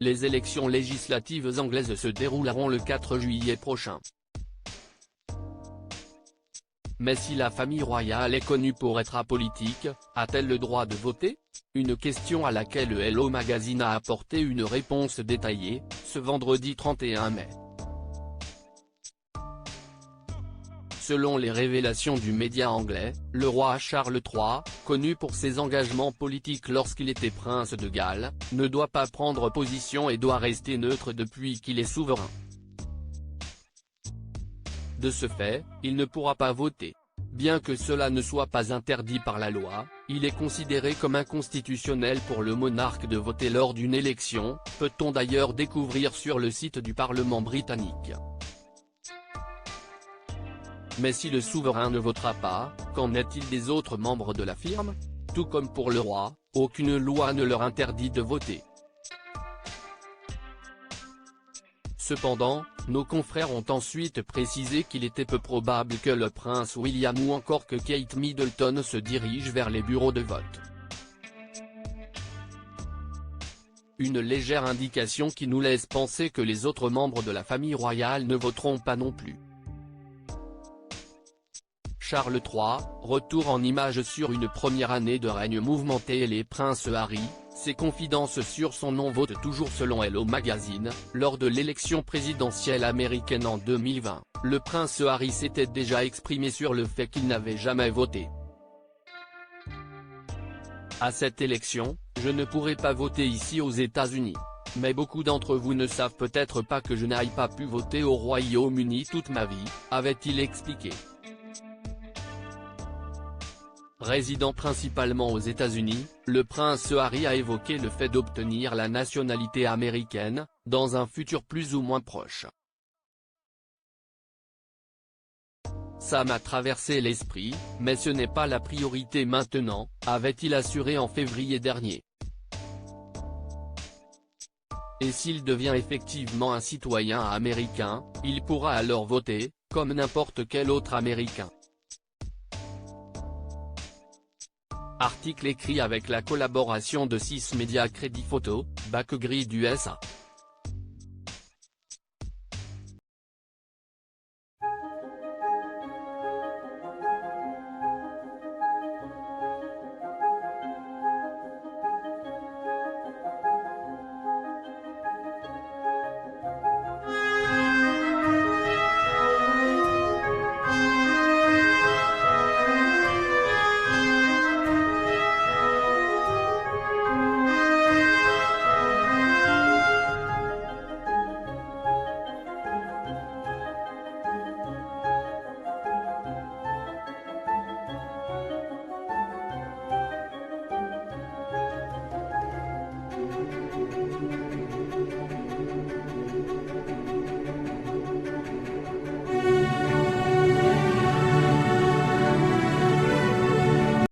Les élections législatives anglaises se dérouleront le 4 juillet prochain. Mais si la famille royale est connue pour être apolitique, a-t-elle le droit de voter? Une question à laquelle le Hello Magazine a apporté une réponse détaillée, ce vendredi 31 mai. Selon les révélations du média anglais, le roi Charles III, connu pour ses engagements politiques lorsqu'il était prince de Galles, ne doit pas prendre position et doit rester neutre depuis qu'il est souverain. De ce fait, il ne pourra pas voter. Bien que cela ne soit pas interdit par la loi, il est considéré comme inconstitutionnel pour le monarque de voter lors d'une élection, peut-on d'ailleurs découvrir sur le site du Parlement britannique. Mais si le souverain ne votera pas, qu'en est-il des autres membres de la firme? Tout comme pour le roi, aucune loi ne leur interdit de voter. Cependant, nos confrères ont ensuite précisé qu'il était peu probable que le prince William ou encore que Kate Middleton se dirigent vers les bureaux de vote. Une légère indication qui nous laisse penser que les autres membres de la famille royale ne voteront pas non plus. Charles III, retour en images sur une première année de règne mouvementé et les princes Harry, ses confidences sur son nom votent toujours selon Hello Magazine. Lors de l'élection présidentielle américaine en 2020, le prince Harry s'était déjà exprimé sur le fait qu'il n'avait jamais voté. À cette élection, je ne pourrai pas voter ici aux États-Unis. Mais beaucoup d'entre vous ne savent peut-être pas que je n'ai pas pu voter au Royaume-Uni toute ma vie, avait-il expliqué. Résidant principalement aux États-Unis, le prince Harry a évoqué le fait d'obtenir la nationalité américaine, dans un futur plus ou moins proche. Ça m'a traversé l'esprit, mais ce n'est pas la priorité maintenant, avait-il assuré en février dernier. Et s'il devient effectivement un citoyen américain, il pourra alors voter, comme n'importe quel autre Américain. Article écrit avec la collaboration de 6 médias Crédit Photo, Backgrid USA.